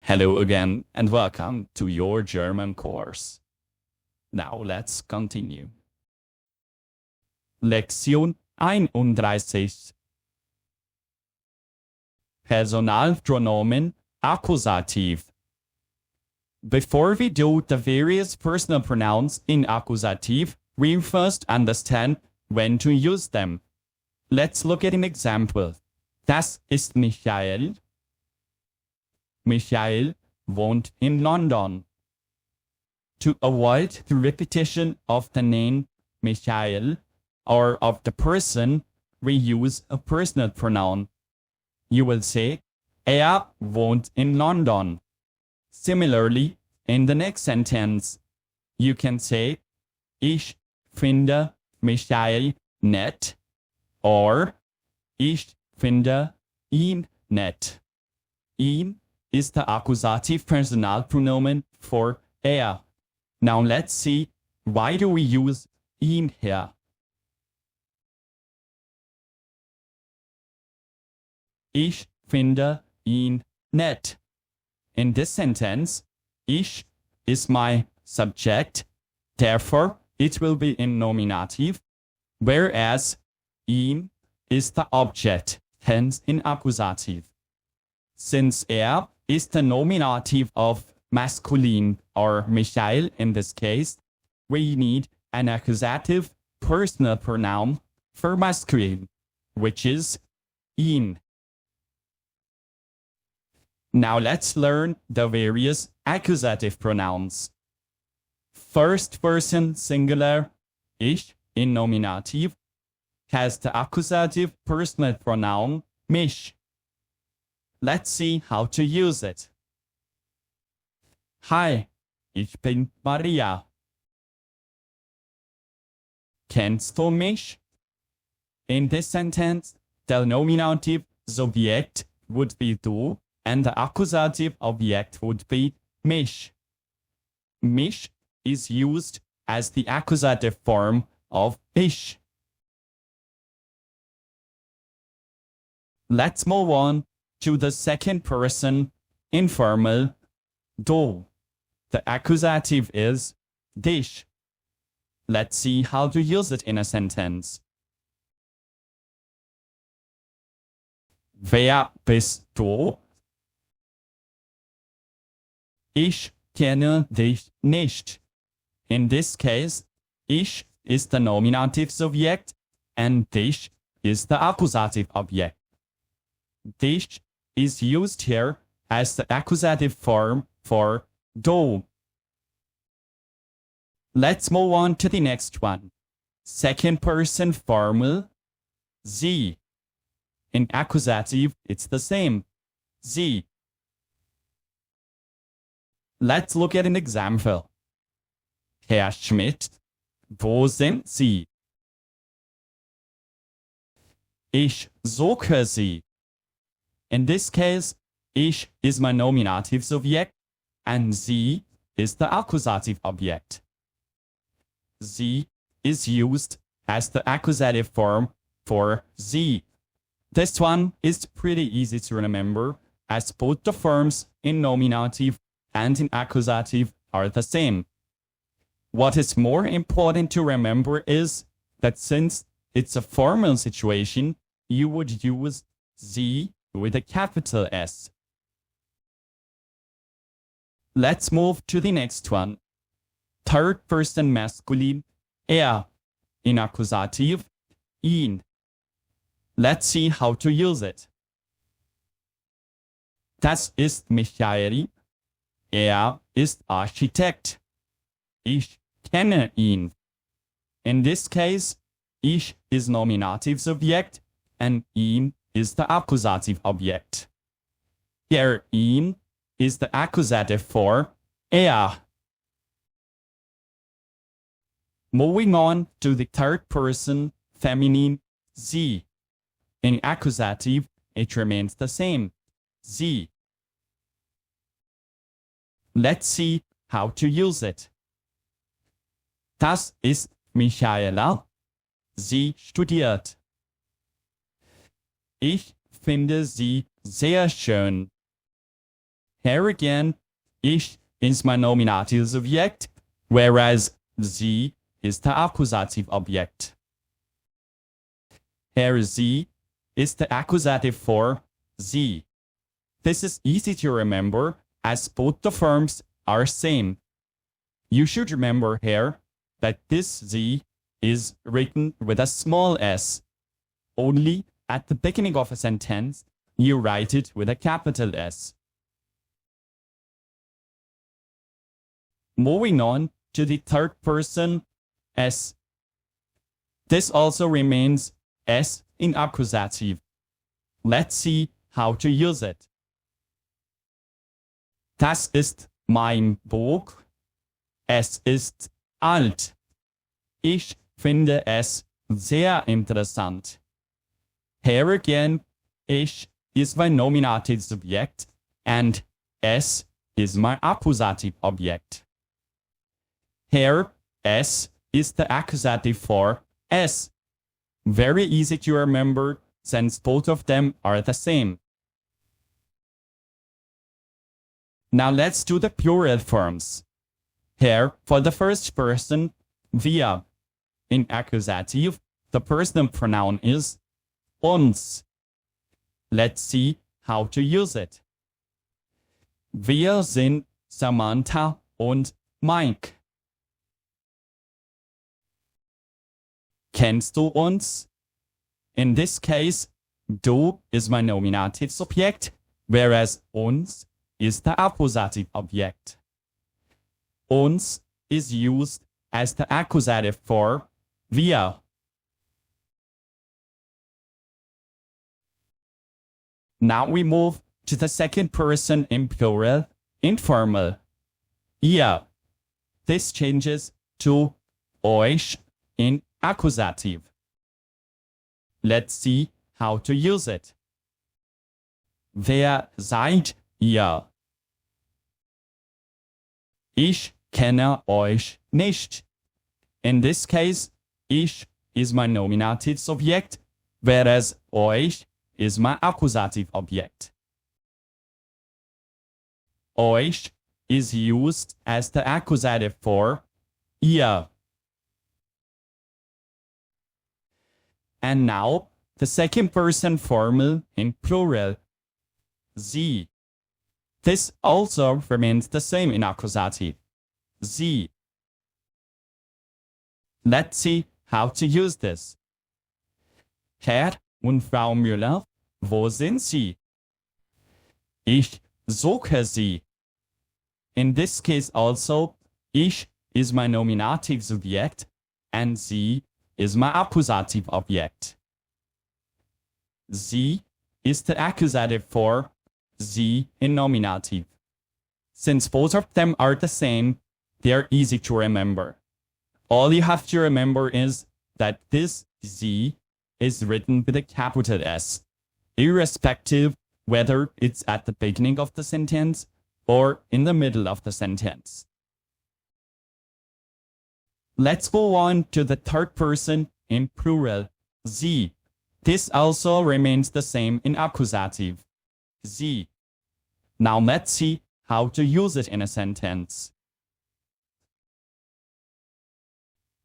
Hello again and welcome to your German course. Now let's continue. Lektion 31. Personalpronomen Akkusativ. Before we do the various personal pronouns in Akkusativ, we first understand when to use them. Let's look at an example. Das ist Michael. Michael wohnt in London. To avoid the repetition of the name Michael or of the person, we use a personal pronoun. You will say, wohnt in London. Similarly, in the next sentence, you can say, ich finde Michael nett or ich finde ihn nett. Ihn is the accusative Personalpronomen for er. Now let's see, why do we use ihn here? Ich finde ihn nett. In this sentence, ich is my subject, therefore it will be in nominative, whereas ihn is the object, hence in accusative. Since er is the nominative of masculine or Michael in this case, we need an accusative personal pronoun for masculine, which is ihn. Now let's learn the various accusative pronouns. First person singular, ich in nominative, has the accusative personal pronoun mich. Let's see how to use it. Hi, ich bin Maria. Kennst du mich? In this sentence, the nominative subject would be du and the accusative object would be mich. Mich is used as the accusative form of ich. Let's move on to the second person informal du. The accusative is dich. Let's see how to use it in a sentence. Wer bist du? Ich kenne dich nicht. In this case, ich is the nominative subject and dich is the accusative object. Dich is used here as the accusative form for du. Let's move on to the next one. Second person formal, sie. In accusative, it's the same, sie. Let's look at an example. Herr Schmidt, wo sind Sie? Ich suche Sie. In this case, ich is my nominative subject and sie is the accusative object. Sie is used as the accusative form for sie. This one is pretty easy to remember as both the forms in nominative and in accusative are the same. What is more important to remember is that since it's a formal situation, you would use sie with a capital S. Let's move to the next one. Third person masculine, er. In accusative, ihn. Let's see how to use it. Das ist Michael. Er ist Architekt. Ich kenne ihn. In this case, ich is nominative subject and ihn is the accusative object. Here, ihn is the accusative for er. Moving on to the third person feminine, sie. In accusative, it remains the same, sie. Let's see how to use it. Das ist Michaela. Sie studiert. Ich finde sie sehr schön. Here again, ich is my Nominativsubjekt, whereas sie is the Akkusativobjekt. Here sie is the accusative for sie. This is easy to remember as both the forms are same. You should remember here that this sie is written with a small s. Only at the beginning of a sentence, you write it with a capital S. Moving on to the third person, S. This also remains S in Akkusativ. Let's see how to use it. Das ist mein Buch. Es ist alt. Ich finde es sehr interessant. Here again, ich is my nominative subject and es is my accusative object. Here, s is the accusative for s. Very easy to remember since both of them are the same. Now let's do the plural forms. Here, for the first person, wir. In accusative, the personal pronoun is uns. Let's see how to use it. Wir sind Samantha und Mike. Kennst du uns? In this case, du is my nominative subject, whereas uns is the accusative object. Uns is used as the accusative for wir. Now we move to the second person in plural, informal. Ihr. This changes to euch in accusative. Let's see how to use it. Wer seid ihr? Ich kenne euch nicht. In this case, ich is my nominative subject, whereas euch is my accusative object. Euch is used as the accusative for ihr. And now, the second person formal in plural, sie. This also remains the same in accusative, sie. Let's see how to use this. Herr und Frau Müller, wo sind Sie? Ich suche Sie. In this case also, ich is my nominative subject and sie is my accusative object. Sie is the accusative for sie in nominative. Since both of them are the same, they are easy to remember. All you have to remember is that this sie is written with a capital S, irrespective whether it's at the beginning of the sentence or in the middle of the sentence. Let's go on to the third person in plural, sie. This also remains the same in accusative, sie. Now let's see how to use it in a sentence.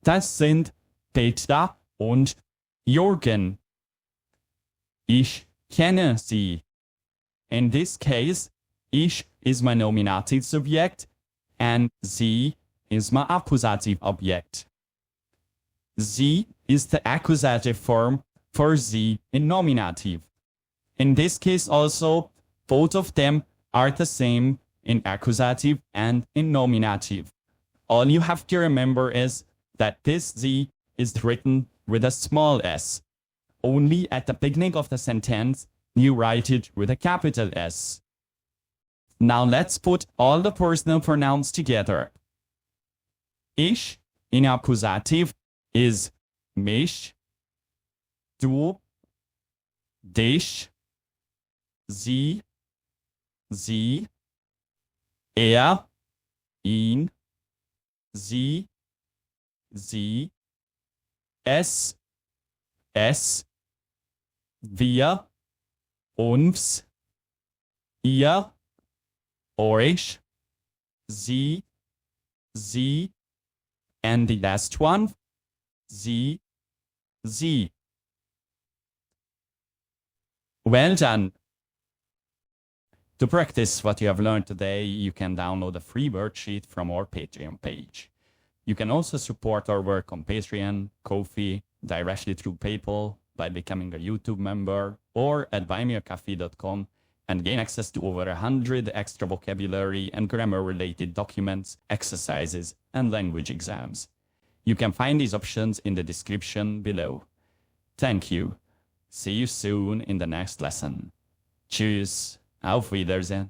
Das sind Petra und Jürgen. Ich kenne sie. In this case, ich is my nominative subject and sie is my accusative object. Sie is the accusative form for sie in nominative. In this case also, both of them are the same in accusative and in nominative. All you have to remember is that this sie is written with a small s. Only at the beginning of the sentence, you write it with a capital S. Now let's put all the personal pronouns together. Ich in Akkusativ is mich, du, dich, sie, er, ihn, sie, es, wir, uns, ihr, euch, sie, and the last one, sie, Well done. To practice what you have learned today, you can download a free worksheet from our Patreon page. You can also support our work on Patreon, Ko-fi, directly through PayPal, by becoming a YouTube member, or at buymeacoffee.com, and gain access to over 100 extra vocabulary and grammar-related documents, exercises, and language exams. You can find these options in the description below. Thank you. See you soon in the next lesson. Tschüss. Auf Wiedersehen.